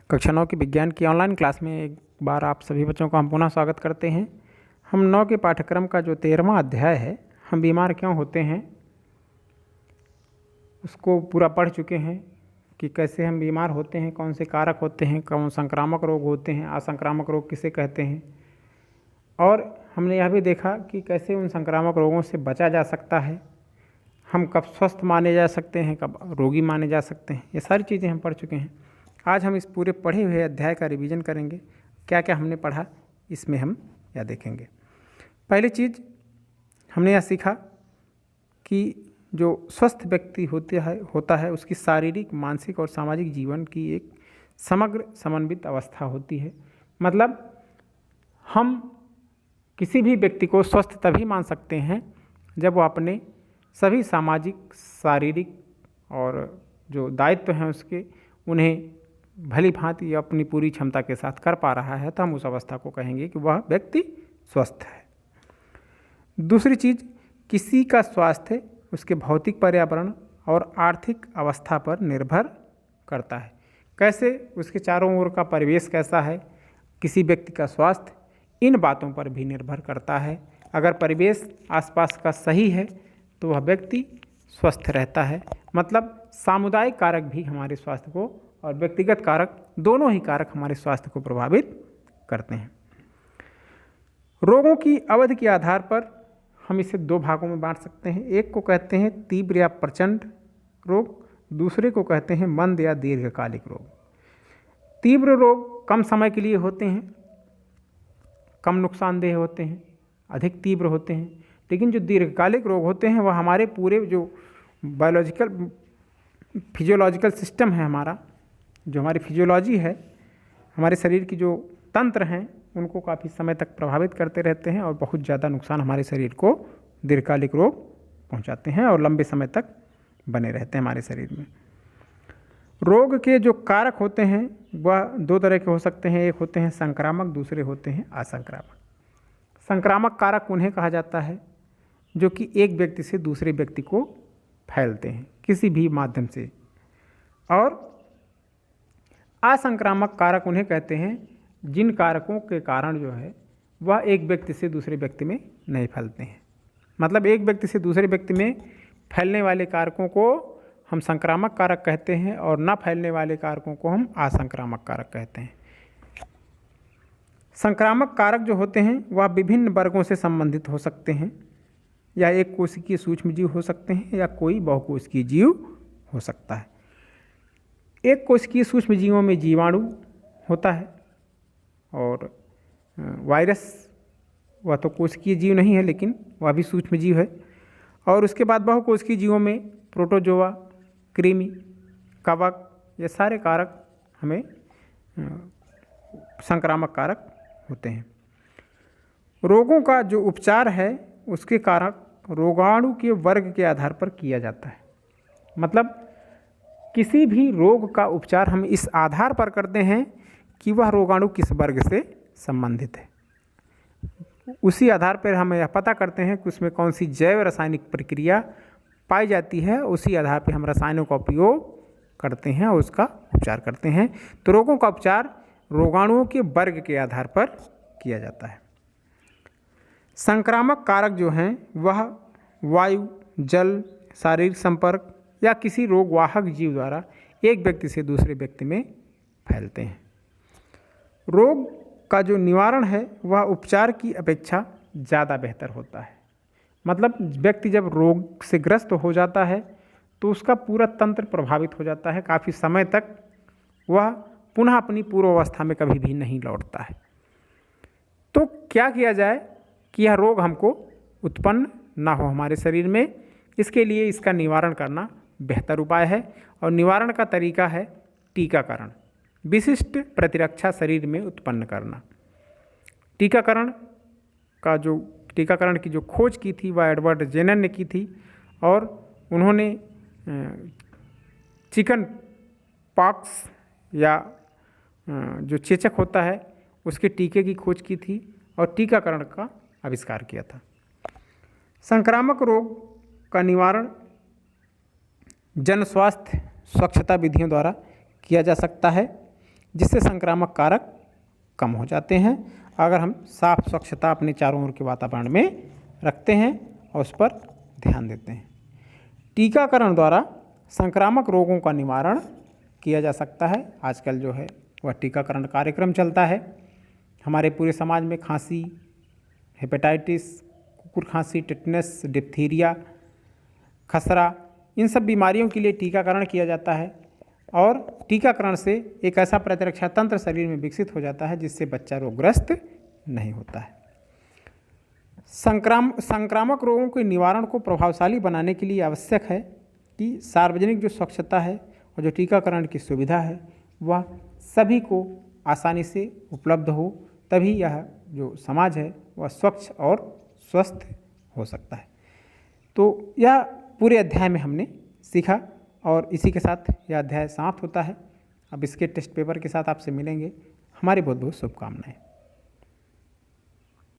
कक्षा 9 की विज्ञान की ऑनलाइन क्लास में एक बार आप सभी बच्चों का हम पुनः स्वागत करते हैं। हम 9 के पाठ्यक्रम का जो 13वां अध्याय है, हम बीमार क्यों होते हैं, उसको पूरा पढ़ चुके हैं कि कैसे हम बीमार होते हैं, कौन से कारक होते हैं, कौन संक्रामक रोग होते हैं, असंक्रामक रोग किसे कहते हैं। और हमने यह भी देखा कि कैसे उन संक्रामक रोगों से बचा जा सकता है, हम कब स्वस्थ माने जा सकते हैं, कब रोगी माने जा सकते हैं। ये सारी चीज़ें हम पढ़ चुके हैं। आज हम इस पूरे पढ़े हुए अध्याय का रिवीजन करेंगे। क्या क्या हमने पढ़ा इसमें हम यह देखेंगे। पहली चीज़ हमने यह सीखा कि जो स्वस्थ व्यक्ति होता है उसकी शारीरिक, मानसिक और सामाजिक जीवन की एक समग्र समन्वित अवस्था होती है। मतलब हम किसी भी व्यक्ति को स्वस्थ तभी मान सकते हैं जब वो अपने सभी सामाजिक, शारीरिक और जो दायित्व हैं उसके उन्हें भली भांति अपनी पूरी क्षमता के साथ कर पा रहा है, तो हम उस अवस्था को कहेंगे कि वह व्यक्ति स्वस्थ है। दूसरी चीज़, किसी का स्वास्थ्य उसके भौतिक पर्यावरण और आर्थिक अवस्था पर निर्भर करता है। कैसे उसके चारों ओर का परिवेश कैसा है, किसी व्यक्ति का स्वास्थ्य इन बातों पर भी निर्भर करता है। अगर परिवेश आसपास का सही है तो वह व्यक्ति स्वस्थ रहता है। मतलब सामुदायिक कारक भी हमारे स्वास्थ्य को और व्यक्तिगत कारक, दोनों ही कारक हमारे स्वास्थ्य को प्रभावित करते हैं। रोगों की अवधि के आधार पर हम इसे दो भागों में बांट सकते हैं। एक को कहते हैं तीव्र या प्रचंड रोग, दूसरे को कहते हैं मंद या दीर्घकालिक रोग। तीव्र रोग कम समय के लिए होते हैं, कम नुकसानदेह होते हैं, अधिक तीव्र होते हैं। लेकिन जो दीर्घकालिक रोग होते हैं वह हमारे पूरे जो बायोलॉजिकल फिजियोलॉजिकल सिस्टम है, हमारा जो हमारी फिजियोलॉजी है, हमारे शरीर की जो तंत्र हैं, उनको काफ़ी समय तक प्रभावित करते रहते हैं और बहुत ज़्यादा नुकसान हमारे शरीर को दीर्घकालिक रोग पहुंचाते हैं और लंबे समय तक बने रहते हैं हमारे शरीर में। रोग के जो कारक होते हैं वह दो तरह के हो सकते हैं। एक होते हैं संक्रामक, दूसरे होते हैं असंक्रामक। संक्रामक कारक उन्हें कहा जाता है जो कि एक व्यक्ति से दूसरे व्यक्ति को फैलते हैं किसी भी माध्यम से, और असंक्रामक कारक उन्हें कहते हैं जिन कारकों के कारण जो है वह एक व्यक्ति से दूसरे व्यक्ति में नहीं फैलते हैं। मतलब एक व्यक्ति से दूसरे व्यक्ति में फैलने वाले कारकों को हम संक्रामक कारक कहते हैं और न फैलने वाले कारकों को हम असंक्रामक कारक कहते हैं। संक्रामक कारक जो होते हैं वह विभिन्न वर्गों से संबंधित हो सकते हैं, या एक कोशिकीय सूक्ष्मजीव हो सकते हैं या कोई बहुकोशिकीय जीव हो सकता है। एक कोशिकीय सूक्ष्मजीवों में जीवाणु होता है और वायरस, वह तो कोशिकीय जीव नहीं है लेकिन वह भी सूक्ष्मजीव है। और उसके बाद बहुकोशिकीय जीवों में प्रोटोजोआ, कृमि, कवक, ये सारे कारक हमें संक्रामक कारक होते हैं। रोगों का जो उपचार है उसके कारक रोगाणु के वर्ग के आधार पर किया जाता है। मतलब किसी भी रोग का उपचार हम इस आधार पर करते हैं कि वह रोगाणु किस वर्ग से संबंधित है। उसी आधार पर हम यह पता करते हैं कि उसमें कौन सी जैव रासायनिक प्रक्रिया पाई जाती है, उसी आधार पर हम रसायनों का उपयोग करते हैं और उसका उपचार करते हैं। तो रोगों का उपचार रोगाणुओं के वर्ग के आधार पर किया जाता है। संक्रामक कारक जो हैं वह वायु, जल, शारीरिक संपर्क या किसी रोगवाहक जीव द्वारा एक व्यक्ति से दूसरे व्यक्ति में फैलते हैं। रोग का जो निवारण है वह उपचार की अपेक्षा ज़्यादा बेहतर होता है। मतलब व्यक्ति जब रोग से ग्रस्त हो जाता है तो उसका पूरा तंत्र प्रभावित हो जाता है, काफ़ी समय तक वह पुनः अपनी पूर्वावस्था में कभी भी नहीं लौटता है। तो क्या किया जाए कि यह रोग हमको उत्पन्न ना हो हमारे शरीर में। इसके लिए इसका निवारण करना बेहतर उपाय है और निवारण का तरीका है टीकाकरण, विशिष्ट प्रतिरक्षा शरीर में उत्पन्न करना। टीकाकरण की जो खोज की थी वह एडवर्ड जेनर ने की थी और उन्होंने चिकन पॉक्स या जो चेचक होता है उसके टीके की खोज की थी और टीकाकरण का आविष्कार किया था। संक्रामक रोग का निवारण जन स्वास्थ्य स्वच्छता विधियों द्वारा किया जा सकता है। जिससे संक्रामक कारक कम हो जाते हैं अगर हम साफ स्वच्छता अपने चारों ओर के वातावरण में रखते हैं और उस पर ध्यान देते हैं। टीकाकरण द्वारा संक्रामक रोगों का निवारण किया जा सकता है। आजकल जो है वह टीकाकरण कार्यक्रम चलता है। हमारे पूरे समाज में खांसी, हेपेटाइटिस, कुकुर खांसी, टिटनेस, डिप्थीरिया, खसरा, इन सब बीमारियों के लिए टीकाकरण किया जाता है और टीकाकरण से एक ऐसा प्रतिरक्षा तंत्र शरीर में विकसित हो जाता है जिससे बच्चा रोगग्रस्त नहीं होता है। संक्रामक रोगों के निवारण को प्रभावशाली बनाने के लिए आवश्यक है कि सार्वजनिक जो स्वच्छता है और जो टीकाकरण की सुविधा है वह सभी को आसानी से उपलब्ध हो, तभी यह जो समाज है वह स्वच्छ और स्वस्थ हो सकता है। तो यह पूरे अध्याय में हमने सीखा और इसी के साथ यह अध्याय समाप्त होता है। अब इसके टेस्ट पेपर के साथ आपसे मिलेंगे। हमारी बहुत बहुत शुभकामनाएं।